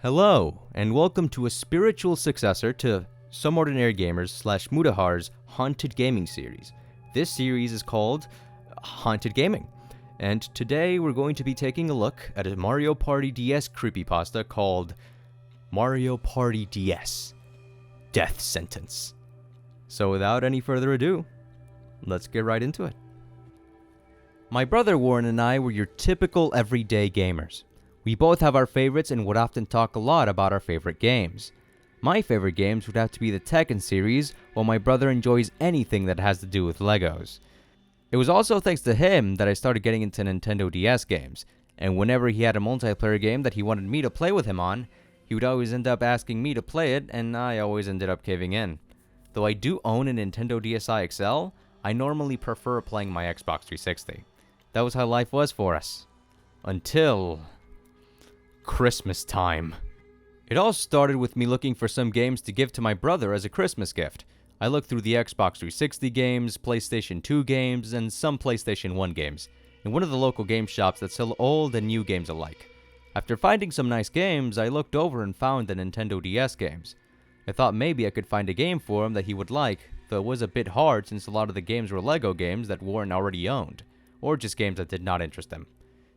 Hello, and welcome to a spiritual successor to Some Ordinary Gamers / Mutahar's Haunted Gaming series. This series is called Haunted Gaming, and today we're going to be taking a look at a Mario Party DS creepypasta called Mario Party DS Death Sentence. So without any further ado, let's get right into it. My brother Warren and I were your typical everyday gamers. We both have our favorites and would often talk a lot about our favorite games. My favorite games would have to be the Tekken series, while my brother enjoys anything that has to do with Legos. It was also thanks to him that I started getting into Nintendo DS games, and whenever he had a multiplayer game that he wanted me to play with him on, he would always end up asking me to play it, and I always ended up caving in. Though I do own a Nintendo DSi XL, I normally prefer playing my Xbox 360. That was how life was for us. Until Christmas time. It all started with me looking for some games to give to my brother as a Christmas gift. I looked through the Xbox 360 games, PlayStation 2 games, and some PlayStation 1 games, in one of the local game shops that sell old and new games alike. After finding some nice games, I looked over and found the Nintendo DS games. I thought maybe I could find a game for him that he would like, though it was a bit hard since a lot of the games were Lego games that Warren already owned, or just games that did not interest him.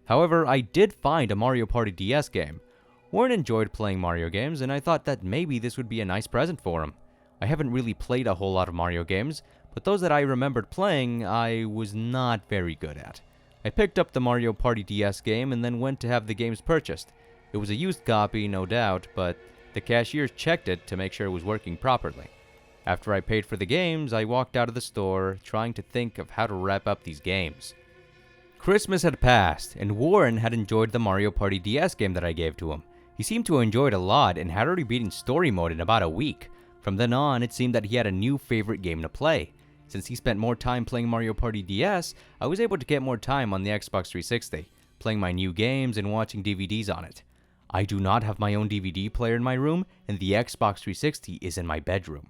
However, I did find a Mario Party DS game. Warren enjoyed playing Mario games, and I thought that maybe this would be a nice present for him. I haven't really played a whole lot of Mario games, but those that I remembered playing, I was not very good at. I picked up the Mario Party DS game and then went to have the games purchased. It was a used copy, no doubt, but the cashier checked it to make sure it was working properly. After I paid for the games, I walked out of the store, trying to think of how to wrap up these games. Christmas had passed, and Warren had enjoyed the Mario Party DS game that I gave to him. He seemed to enjoy it a lot and had already beaten story mode in about a week. From then on, it seemed that he had a new favorite game to play. Since he spent more time playing Mario Party DS, I was able to get more time on the Xbox 360, playing my new games and watching DVDs on it. I do not have my own DVD player in my room, and the Xbox 360 is in my bedroom.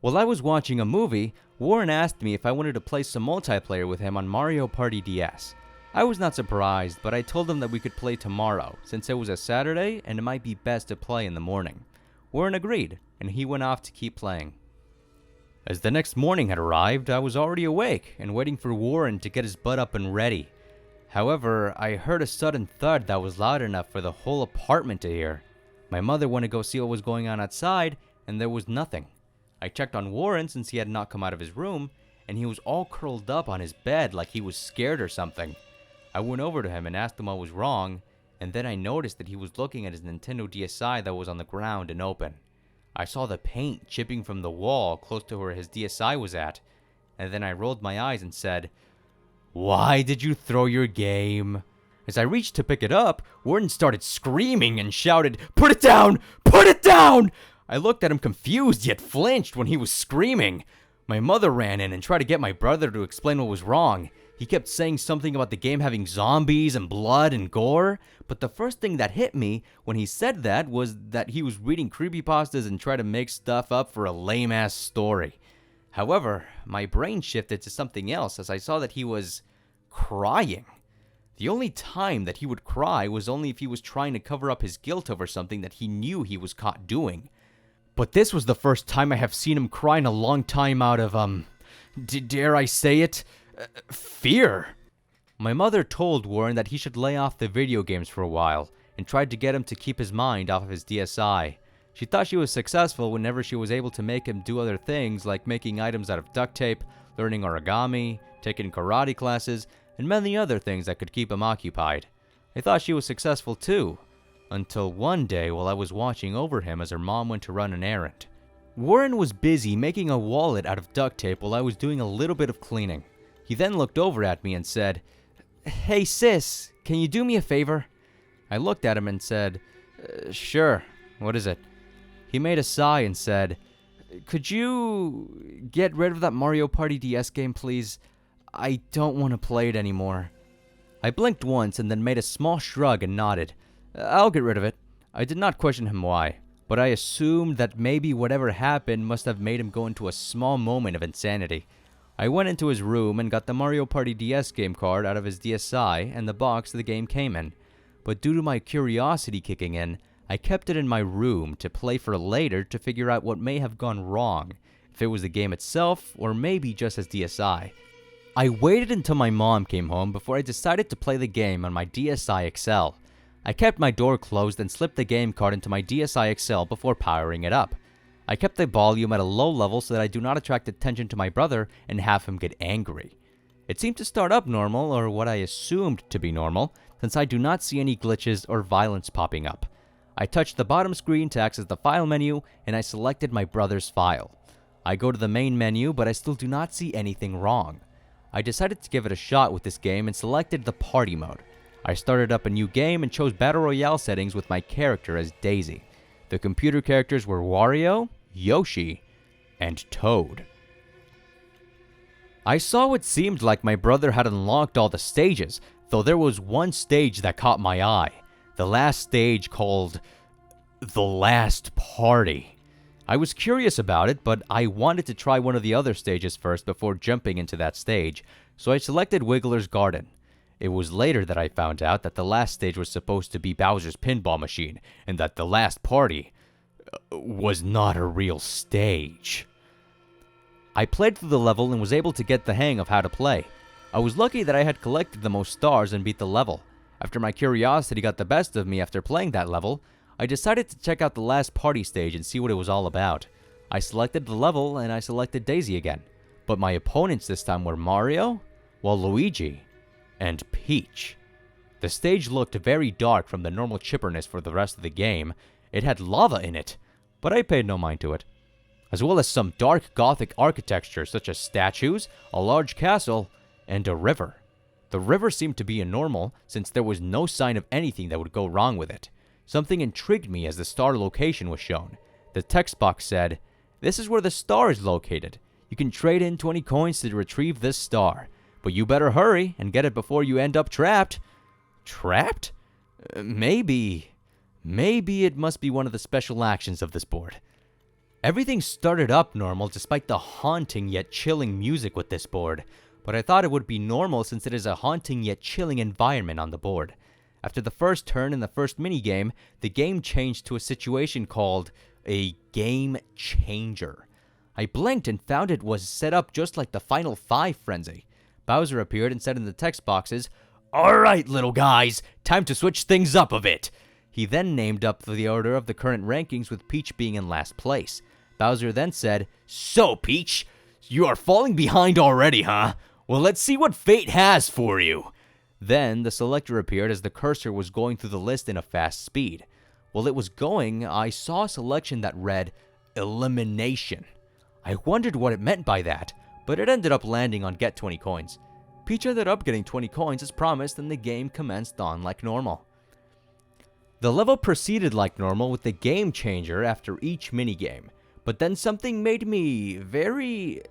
While I was watching a movie, Warren asked me if I wanted to play some multiplayer with him on Mario Party DS. I was not surprised, but I told him that we could play tomorrow, since it was a Saturday and it might be best to play in the morning. Warren agreed, and he went off to keep playing. As the next morning had arrived, I was already awake and waiting for Warren to get his butt up and ready. However, I heard a sudden thud that was loud enough for the whole apartment to hear. My mother went to go see what was going on outside, and there was nothing. I checked on Warren since he had not come out of his room, and he was all curled up on his bed like he was scared or something. I went over to him and asked him what was wrong, and then I noticed that he was looking at his Nintendo DSi that was on the ground and open. I saw the paint chipping from the wall close to where his DSi was at, and then I rolled my eyes and said, "Why did you throw your game?" As I reached to pick it up, Warren started screaming and shouted, "Put it down! Put it down!" I looked at him confused yet flinched when he was screaming. My mother ran in and tried to get my brother to explain what was wrong. He kept saying something about the game having zombies and blood and gore, but the first thing that hit me when he said that was that he was reading creepypastas and tried to make stuff up for a lame-ass story. However, my brain shifted to something else as I saw that he was crying. The only time that he would cry was only if he was trying to cover up his guilt over something that he knew he was caught doing. But this was the first time I have seen him cry in a long time out of, dare I say it, fear. My mother told Warren that he should lay off the video games for a while, and tried to get him to keep his mind off of his DSi. She thought she was successful whenever she was able to make him do other things like making items out of duct tape, learning origami, taking karate classes, and many other things that could keep him occupied. I thought she was successful too. Until one day while I was watching over him as her mom went to run an errand. Warren was busy making a wallet out of duct tape while I was doing a little bit of cleaning. He then looked over at me and said, "Hey sis, can you do me a favor?" I looked at him and said, "Sure, what is it?" He made a sigh and said, "Could you get rid of that Mario Party DS game, please? I don't want to play it anymore." I blinked once and then made a small shrug and nodded. "I'll get rid of it." I did not question him why, but I assumed that maybe whatever happened must have made him go into a small moment of insanity. I went into his room and got the Mario Party DS game card out of his DSi and the box the game came in. but due to my curiosity kicking in, I kept it in my room to play for later to figure out what may have gone wrong, if it was the game itself or maybe just as DSi. I waited until my mom came home before I decided to play the game on my DSi XL. I kept my door closed and slipped the game card into my DSi XL before powering it up. I kept the volume at a low level so that I do not attract attention to my brother and have him get angry. It seemed to start up normal, or what I assumed to be normal, since I do not see any glitches or violence popping up. I touched the bottom screen to access the file menu, and I selected my brother's file. I go to the main menu, but I still do not see anything wrong. I decided to give it a shot with this game and selected the party mode. I started up a new game and chose Battle Royale settings with my character as Daisy. The computer characters were Wario, Yoshi, and Toad. I saw what seemed like my brother had unlocked all the stages, though there was one stage that caught my eye. The last stage called The Last Party. I was curious about it, but I wanted to try one of the other stages first before jumping into that stage, so I selected Wiggler's Garden. It was later that I found out that the last stage was supposed to be Bowser's Pinball Machine, and that the last party was not a real stage. I played through the level and was able to get the hang of how to play. I was lucky that I had collected the most stars and beat the level. After my curiosity got the best of me after playing that level, I decided to check out the last party stage and see what it was all about. I selected the level and I selected Daisy again, but my opponents this time were Mario, Luigi, and Peach. The stage looked very dark from the normal chipperness for the rest of the game. It had lava in it, but I paid no mind to it, as well as some dark gothic architecture such as statues, a large castle, and a river. The river seemed to be normal since there was no sign of anything that would go wrong with it. Something intrigued me as the star location was shown. The text box said, "This is where the star is located. You can trade in 20 coins to retrieve this star, but you better hurry and get it before you end up trapped." Trapped? Maybe it must be one of the special actions of this board. Everything started up normal despite the haunting yet chilling music with this board, but I thought it would be normal since it is a haunting yet chilling environment on the board. After the first turn in the first minigame, the game changed to a situation called a game changer. I blinked and found it was set up just like the Final 5 frenzy. Bowser appeared and said in the text boxes, "Alright, little guys, time to switch things up a bit." He then named up the order of the current rankings with Peach being in last place. Bowser then said, "So, Peach, you are falling behind already, huh? Well, let's see what fate has for you." Then the selector appeared as the cursor was going through the list in a fast speed. While it was going, I saw a selection that read, Elimination. I wondered what it meant by that, but it ended up landing on Get 20 Coins. Peach ended up getting 20 coins as promised, and the game commenced on like normal. The level proceeded like normal with the game changer after each minigame, but then something made me very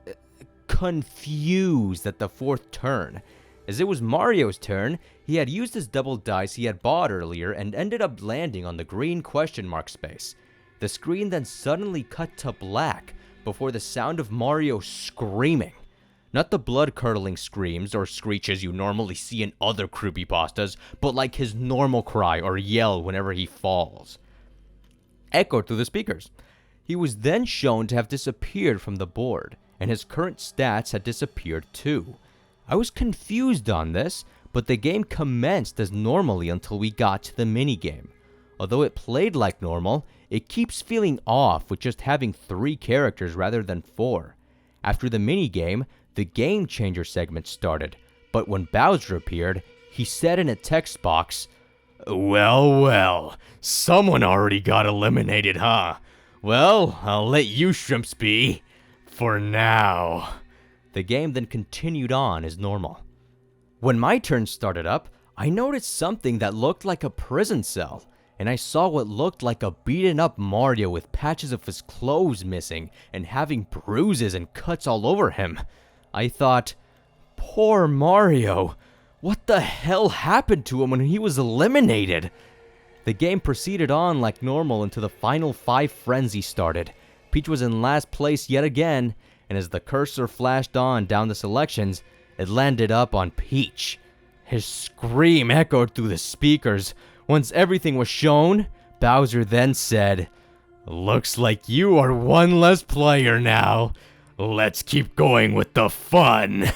confused at the fourth turn. As it was Mario's turn, he had used his double dice he had bought earlier and ended up landing on the green question mark space. The screen then suddenly cut to black before the sound of Mario screaming. Not the blood-curdling screams or screeches you normally see in other creepypastas, but like his normal cry or yell whenever he falls. Echoed through the speakers. He was then shown to have disappeared from the board, and his current stats had disappeared too. I was confused on this, but the game commenced as normally until we got to the minigame. Although it played like normal, it keeps feeling off with just having 3 characters rather than 4. After the minigame, the game changer segment started, but when Bowser appeared, he said in a text box, Well, someone already got eliminated, huh? Well, I'll let you shrimps be, for now." The game then continued on as normal. When my turn started up, I noticed something that looked like a prison cell, and I saw what looked like a beaten up Mario with patches of his clothes missing and having bruises and cuts all over him. I thought, poor Mario, what the hell happened to him when he was eliminated? The game proceeded on like normal until the Final 5 frenzy started. Peach was in last place yet again, and as the cursor flashed on down the selections, it landed up on Peach. His scream echoed through the speakers. Once everything was shown, Bowser then said, "Looks like you are one less player now. Let's keep going with the fun."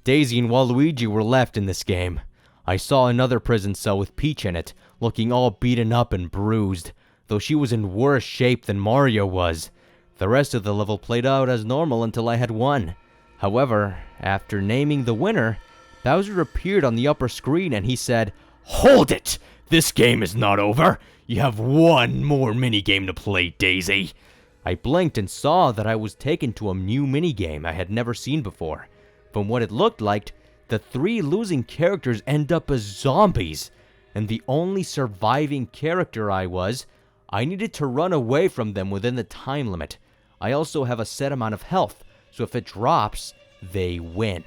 Daisy and Waluigi were left in this game. I saw another prison cell with Peach in it, looking all beaten up and bruised, though she was in worse shape than Mario was. The rest of the level played out as normal until I had won. However, after naming the winner, Bowser appeared on the upper screen and he said, "Hold it! This game is not over! You have one more minigame to play, Daisy!" I blinked and saw that I was taken to a new minigame I had never seen before. From what it looked like, the 3 losing characters end up as zombies, and the only surviving character I needed to run away from them within the time limit. I also have a set amount of health, so if it drops, they win.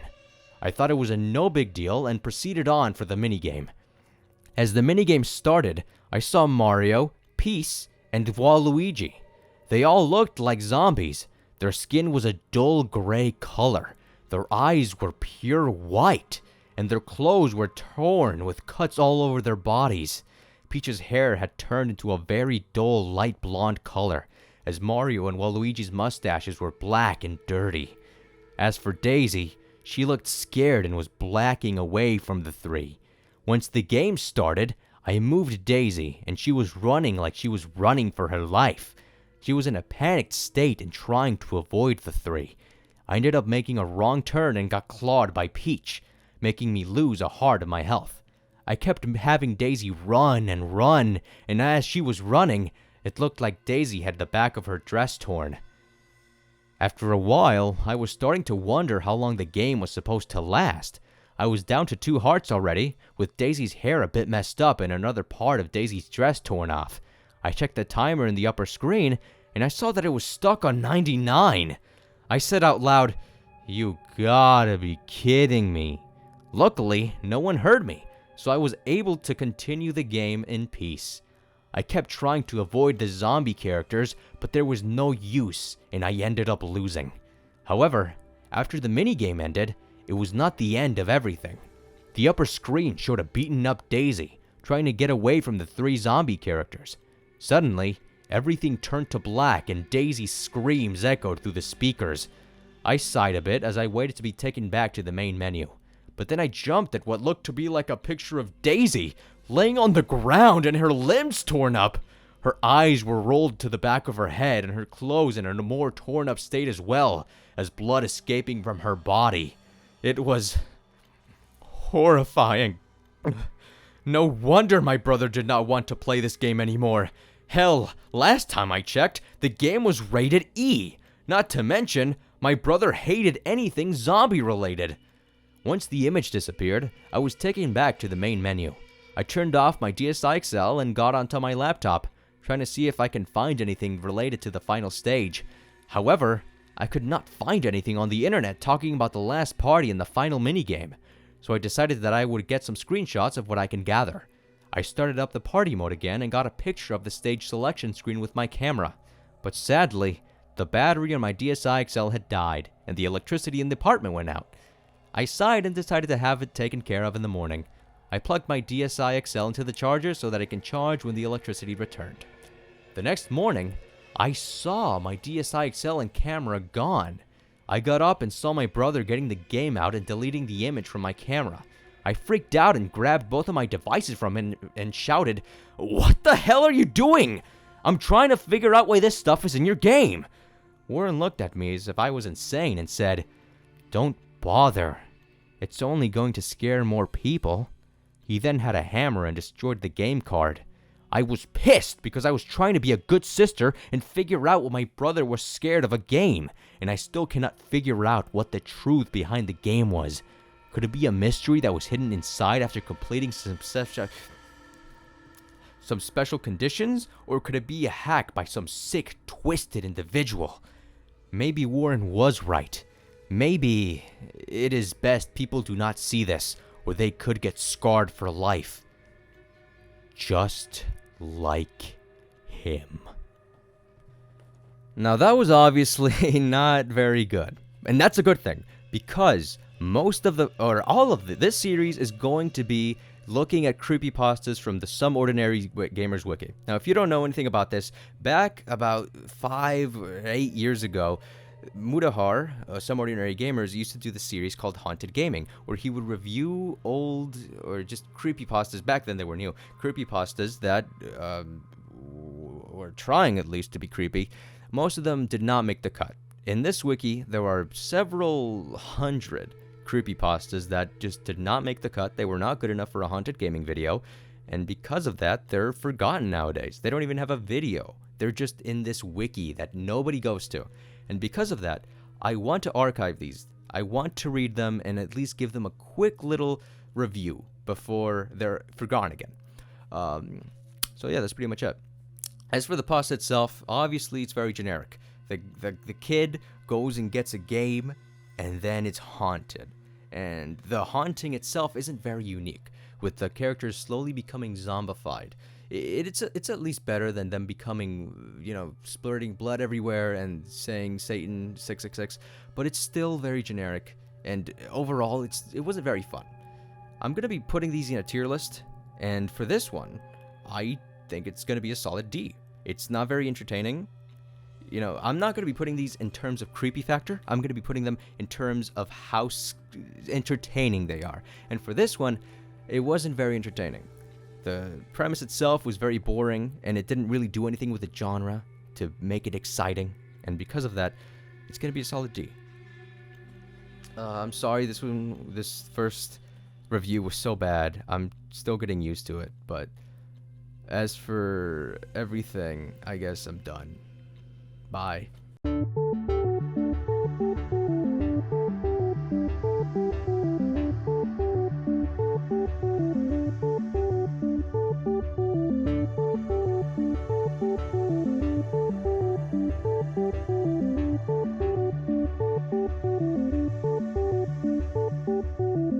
I thought it was a no big deal and proceeded on for the minigame. As the minigame started, I saw Mario, Peach, and Waluigi. They all looked like zombies. Their skin was a dull gray color. Their eyes were pure white, and their clothes were torn with cuts all over their bodies. Peach's hair had turned into a very dull light blonde color, as Mario and Waluigi's mustaches were black and dirty. As for Daisy, she looked scared and was backing away from the 3. Once the game started, I moved Daisy, and she was running like she was running for her life. She was in a panicked state and trying to avoid the 3. I ended up making a wrong turn and got clawed by Peach, making me lose a heart of my health. I kept having Daisy run, and as she was running, it looked like Daisy had the back of her dress torn. After a while, I was starting to wonder how long the game was supposed to last. I was down to 2 hearts already, with Daisy's hair a bit messed up and another part of Daisy's dress torn off. I checked the timer in the upper screen, and I saw that it was stuck on 99. I said out loud, "You gotta be kidding me." Luckily, no one heard me, so I was able to continue the game in peace. I kept trying to avoid the zombie characters, but there was no use, and I ended up losing. However, after the minigame ended, it was not the end of everything. The upper screen showed a beaten up Daisy, trying to get away from the 3 zombie characters. Suddenly, everything turned to black and Daisy's screams echoed through the speakers. I sighed a bit as I waited to be taken back to the main menu. But then I jumped at what looked to be like a picture of Daisy, laying on the ground and her limbs torn up. Her eyes were rolled to the back of her head and her clothes in a more torn up state as well, as blood escaping from her body. It was horrifying. No wonder my brother did not want to play this game anymore. Hell, last time I checked, the game was rated E. Not to mention, my brother hated anything zombie related. Once the image disappeared, I was taken back to the main menu. I turned off my DSi XL and got onto my laptop, trying to see if I can find anything related to the final stage. However, I could not find anything on the internet talking about the last party in the final minigame, so I decided that I would get some screenshots of what I can gather. I started up the party mode again and got a picture of the stage selection screen with my camera, but sadly, the battery on my DSi XL had died, and the electricity in the apartment went out. I sighed and decided to have it taken care of in the morning. I plugged my DSi XL into the charger so that it can charge when the electricity returned. The next morning, I saw my DSi XL and camera gone. I got up and saw my brother getting the game out and deleting the image from my camera. I freaked out and grabbed both of my devices from him and shouted, "What the hell are you doing? I'm trying to figure out why this stuff is in your game." Warren looked at me as if I was insane and said, "Don't bother. It's only going to scare more people." He then had a hammer and destroyed the game card. I was pissed because I was trying to be a good sister and figure out why my brother was scared of a game, and I still cannot figure out what the truth behind the game was. Could it be a mystery that was hidden inside after completing some special conditions, or could it be a hack by some sick, twisted individual? Maybe Warren was right. Maybe it is best people do not see this, or they could get scarred for life. Just like him. Now that was obviously not very good. And that's a good thing, because most of the, or all of this series is going to be looking at creepypastas from the Some Ordinary Gamers Wiki. Now, if you don't know anything about this, back about 5 or 8 years ago, Mutahar, Some Ordinary Gamers, used to do the series called Haunted Gaming, where he would review old or just creepypastas. Back then they were new creepypastas that were trying at least to be creepy. Most of them did not make the cut. In this wiki, there are several hundred creepypastas that just did not make the cut. They were not good enough for a haunted gaming video, and because of that, they're forgotten nowadays. They don't even have a video. They're just in this wiki that nobody goes to. And because of that, I want to archive these. I want to read them and at least give them a quick little review before they're forgotten again. So yeah, that's pretty much it. As for the pasta itself, obviously it's very generic. The kid goes and gets a game, and then it's haunted. And the haunting itself isn't very unique, with the characters slowly becoming zombified. It's at least better than them becoming, splurting blood everywhere and saying Satan 666, but it's still very generic, and overall it wasn't very fun. I'm going to be putting these in a tier list, and for this one, I think it's going to be a solid D. It's not very entertaining. I'm not going to be putting these in terms of creepy factor. I'm going to be putting them in terms of how entertaining they are. And for this one, it wasn't very entertaining. The premise itself was very boring, and it didn't really do anything with the genre to make it exciting. And because of that, it's going to be a solid D. I'm sorry this first review was so bad. I'm still getting used to it, but as for everything, I guess I'm done. Bye.